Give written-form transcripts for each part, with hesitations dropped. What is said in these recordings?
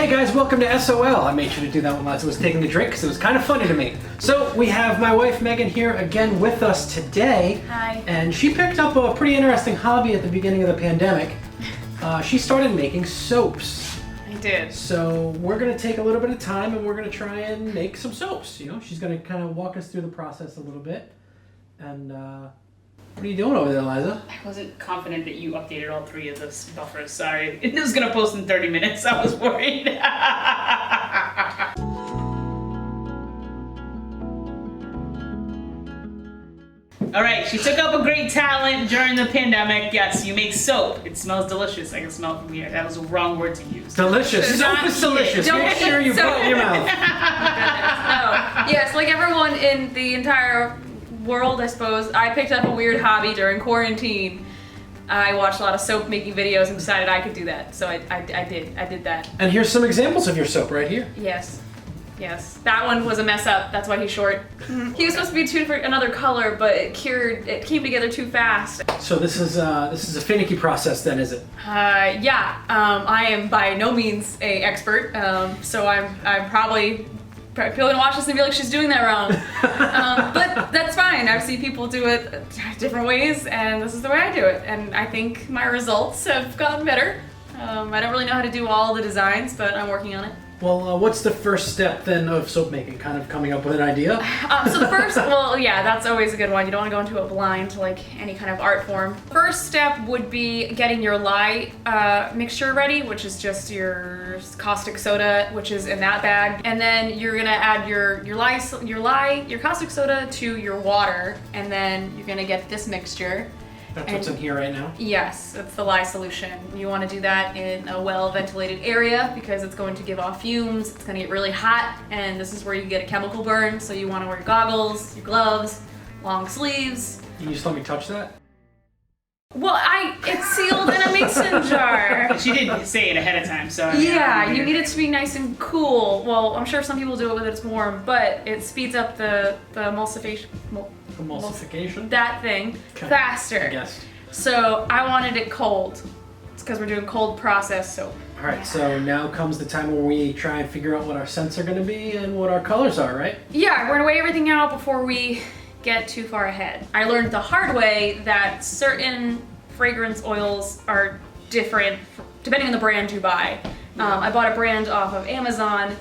Hey guys, welcome to SOL. I made sure to do that when Liza was taking a drink because it was kind of funny to me. So we have my wife Megan here again with us today. Hi. And she picked up a pretty interesting hobby at the beginning of the pandemic. She started making soaps. I did. So we're going to take a little bit of time and we're going to try and make some soaps. You know, she's going to kind of walk us through the process a little bit. And what are you doing over there, Liza? I wasn't confident that you updated all three of those buffers. Sorry. It was gonna post in 30 minutes. I was worried. All right, she took up a great talent during the pandemic. Yes, you make soap. It smells delicious. I can smell it from here. That was the wrong word to use. Delicious. Soap is delicious. Make sure you put it in your mouth. Oh, yes, like everyone in the entire world, I suppose, I picked up a weird hobby during quarantine. I watched a lot of soap making videos and decided I could do that. So I did that. And here's some examples of your soap right here. Yes. Yes. That one was a mess up. That's why he's short. He was supposed to be tuned for another color, but it came together too fast. So this is a finicky process then, is it? Yeah. I am by no means a expert. So I'm probably people gonna watch this and be like, she's doing that wrong. But that's fine. I've seen people do it different ways, and this is the way I do it. And I think my results have gotten better. I don't really know how to do all the designs, but I'm working on it. Well, what's the first step then of soap making? Kind of coming up with an idea? So the first, well, yeah, that's always a good one. You don't want to go into it blind like any kind of art form. First step would be getting your lye mixture ready, which is just your caustic soda, which is in that bag. And then you're gonna add your caustic soda to your water, and then you're gonna get this mixture. That's what's in here right now? Yes, it's the lye solution. You want to do that in a well-ventilated area because it's going to give off fumes, it's going to get really hot, and this is where you get a chemical burn, so you want to wear goggles, your gloves, long sleeves. Can you just let me touch that? Well, it's sealed in a mason jar. She didn't say it ahead of time, so. Yeah, you need it to be nice and cool. Well, I'm sure some people do it when it's warm, but it speeds up the emulsification. Emulsification? That thing faster. Yes. So I wanted it cold. It's because we're doing cold process soap. All right, so now comes the time where we try and figure out what our scents are going to be and what our colors are, right? Yeah, we're gonna weigh everything out before we get too far ahead. I learned the hard way that certain fragrance oils are different depending on the brand you buy. I bought a brand off of Amazon,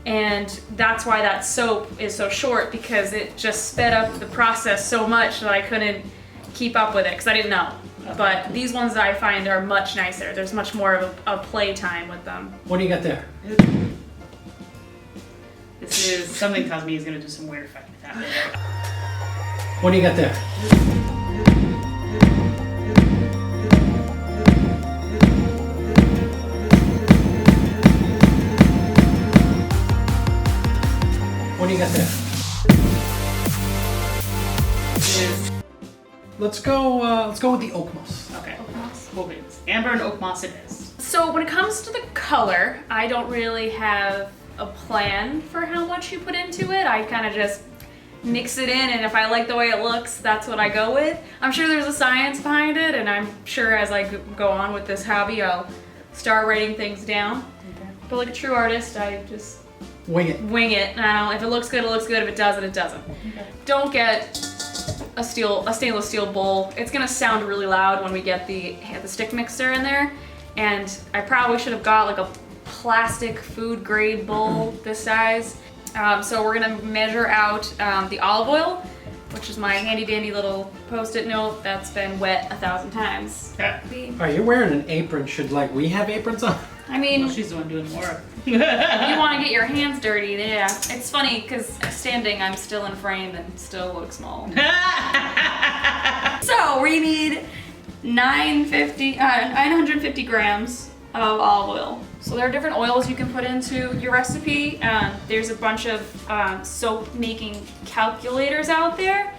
and that's why that soap is so short, because it just sped up the process so much that I couldn't keep up with it because I didn't know. But these ones that I find are much nicer. There's much more of a play time with them. What do you got there? This is something tells me he's gonna do some weird effect with that later. What do you got there? What do you got there? Let's go with the oak moss. Okay. Oak moss. Cool beans. Amber and oak moss it is. So when it comes to the color, I don't really have a plan for how much you put into it. I kind of just mix it in, and if I like the way it looks, that's what I go with. I'm sure there's a science behind it, and I'm sure as I go on with this hobby, I'll start writing things down. Okay. But like a true artist, I just Wing it. wing it. If it looks good, it looks good. If it doesn't, it doesn't. Okay. Don't get a stainless steel bowl. It's gonna sound really loud when we get the stick mixer in there, and I probably should have got like a plastic food grade bowl this size. So we're gonna measure out the olive oil, which is my handy dandy little post-it note that's been wet 1,000 times. Okay. All right, you're wearing an apron. Should we have aprons on? I mean, Well, she's the one doing more. you want to get your hands dirty, yeah. It's funny because standing, I'm still in frame and still look small. So we need 950 grams of olive oil. So there are different oils you can put into your recipe. There's a bunch of soap making calculators out there.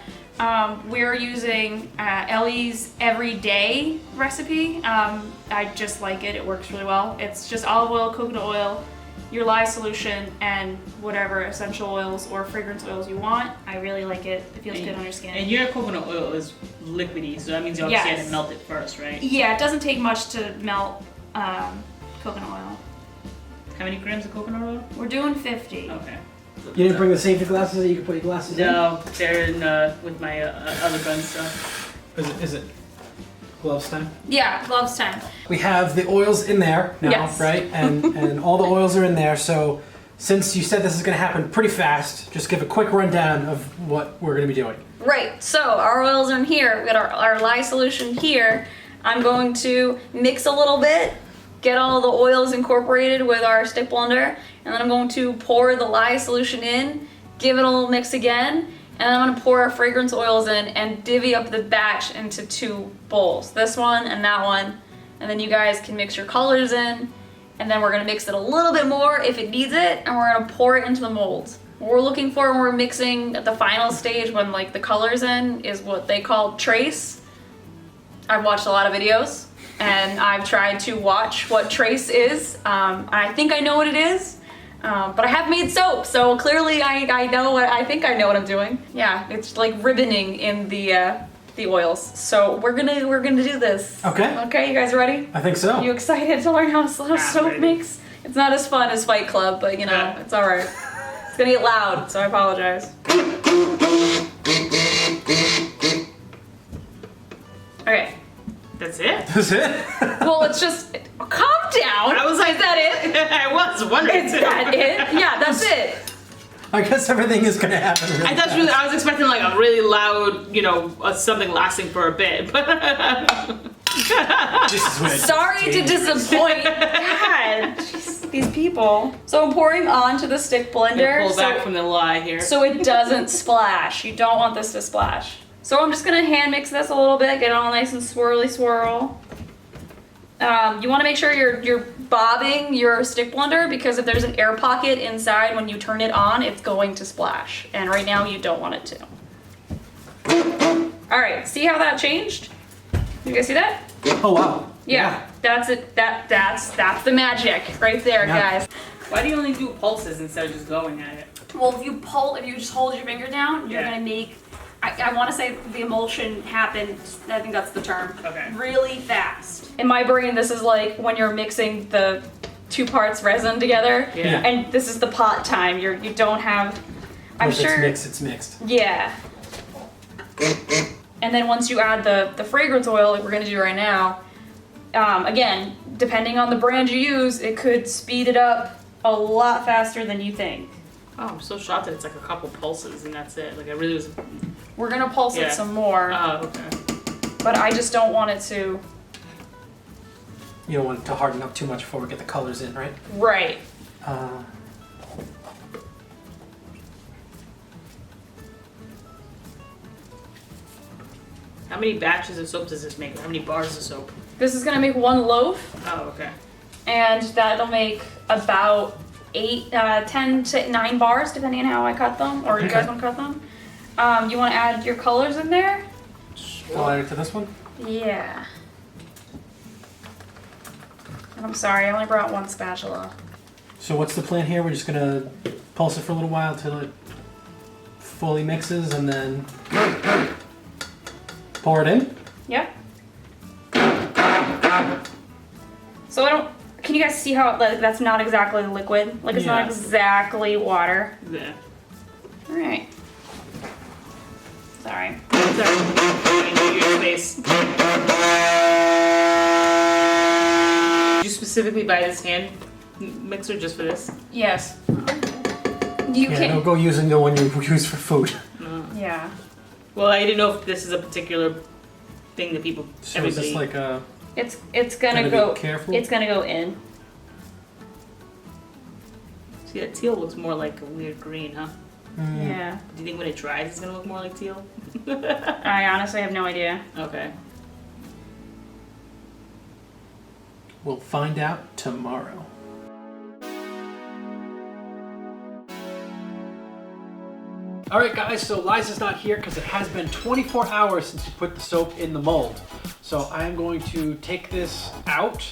We're using Ellie's Everyday recipe. I just like it. It works really well. It's just olive oil, coconut oil, your lye solution, and whatever essential oils or fragrance oils you want. I really like it. It feels good on your skin. And your coconut oil is liquidy, so that means you obviously have to melt it first, right? Yeah, it doesn't take much to melt coconut oil. How many grams of coconut oil? We're doing 50. Okay. You didn't bring the safety glasses that you can put your glasses in? No, they're in with my other gun stuff. Is it gloves time? Yeah, gloves time. We have the oils in there now, Yes. right? And all the oils are in there. So since you said this is going to happen pretty fast, just give a quick rundown of what we're going to be doing. Right, so our oils are in here. We got our lye solution here. I'm going to mix a little bit, get all the oils incorporated with our stick blender, and then I'm going to pour the lye solution in, give it a little mix again, and then I'm gonna pour our fragrance oils in and divvy up the batch into 2 bowls. This one and that one. And then you guys can mix your colors in, and then we're gonna mix it a little bit more if it needs it, and we're gonna pour it into the molds. What we're looking for when we're mixing at the final stage when like the colors in is what they call trace. I've watched a lot of videos and I've tried to watch what trace is. I think I know what it is, but I have made soap, so clearly I know what I think I know what I'm doing. Yeah, it's like ribboning in the oils. So we're gonna do this. Okay. Okay, you guys ready? I think so. You excited to learn how soap ready. makes? It's not as fun as Fight Club, but you know, Yeah. it's all right. It's gonna get loud, so I apologize. Okay. That's it? That's it? Well, it's just calm down. I was like, is that it? I was wondering. Is that it? Yeah, that's it. I guess everything is going to happen really I thought fast. I was expecting like a really loud, something lasting for a bit, but This is what it Sorry to is. disappoint. God, jeez, these people. So I'm pouring onto the stick blender. pull back from the lye here. So it doesn't splash. You don't want this to splash. So I'm just gonna hand mix this a little bit, get it all nice and swirly swirl. You wanna make sure you're bobbing your stick blender because if there's an air pocket inside when you turn it on, it's going to splash. And right now you don't want it to. All right, see how that changed? You guys see that? Oh, wow. Yeah, that's it. That's the magic right there, Yeah. guys. Why do you only do pulses instead of just going at it? Well, if you just hold your finger down, you're Yeah. gonna make. I want to say the emulsion happens. I think that's the term. Okay. Really fast. In my brain, this is like when you're mixing the 2 parts resin together, Yeah. and this is the pot time. You don't have. I'm If sure. it's mixed. Yeah. And then once you add the fragrance oil, like we're gonna do right now, again, depending on the brand you use, it could speed it up a lot faster than you think. Oh, I'm so shocked that it's like a couple pulses and that's it. Like I really was. We're gonna pulse Yeah. it some more, Oh, okay. but I just don't want it to. You don't want it to harden up too much before we get the colors in, right? Right. How many batches of soap does this make? Or how many bars of soap? This is gonna make 1 loaf, Oh, okay. and that'll make about 10 to 9 bars, depending on how I cut them, or you guys Okay. want to cut them. You want to add your colors in there? I'll add it to this one. Yeah. And I'm sorry, I only brought 1 spatula. So what's the plan here? We're just going to pulse it for a little while till it fully mixes and then pour it in. Yep. So can you guys see how that's not exactly liquid? Like it's not Yeah. exactly water. Yeah. Alright. Sorry. Sorry. Your space. Did you specifically buy this hand mixer just for this? Yes. You Yeah, can. don't go using the one you use for food. No. Yeah. Well, I didn't know if this is a particular thing that people. So is this like a... It's gonna Gotta be go. careful. It's gonna go in. See, that teal looks more like a weird green, huh? Yeah. Do you think when it dries, it's gonna look more like teal? I honestly have no idea. Okay. We'll find out tomorrow. Alright guys, so Liza's not here because it has been 24 hours since you put the soap in the mold. So I'm going to take this out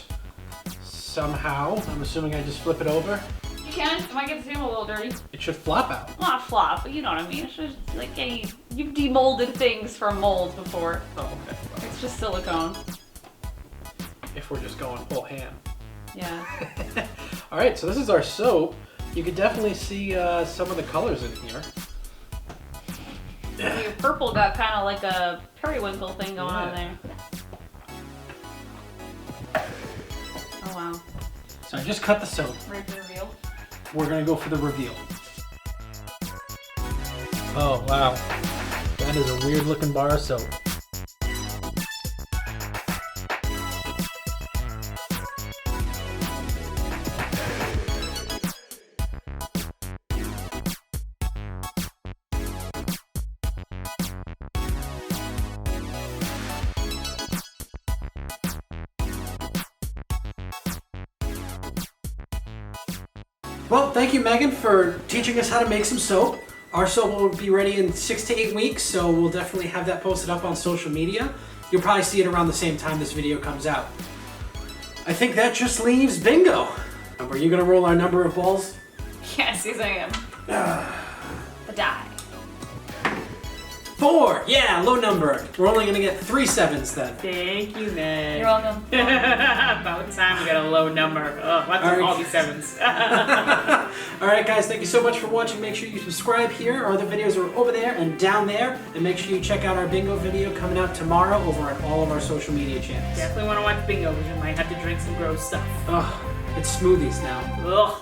somehow. I'm assuming I just flip it over. You can. It might get the table a little dirty. It should flop out. Not flop, but you know what I mean. It's just like you've demolded things from molds before. Oh, okay. It's just silicone. If we're just going full ham. Yeah. All right, so this is our soap. You can definitely see some of the colors in here. Your purple got kind of like a periwinkle thing going on there. Oh wow. So I just cut the soap. Ready to reveal? We're gonna go for the reveal. Oh wow, that is a weird looking bar of soap. Well, thank you, Megan, for teaching us how to make some soap. Our soap will be ready in 6 to 8 weeks, so we'll definitely have that posted up on social media. You'll probably see it around the same time this video comes out. I think that just leaves bingo. Are you gonna roll our number of balls? Yes, I am. The die. 4! Yeah, low number. We're only gonna get 3 sevens then. Thank you, Meg. You're welcome. About time we got a low number. Oh, what's all these sevens? Alright guys, thank you so much for watching. Make sure you subscribe here. Our other videos are over there and down there. And make sure you check out our bingo video coming out tomorrow over on all of our social media channels. Definitely want to watch bingo, because you might have to drink some gross stuff. Ugh, it's smoothies now. Ugh.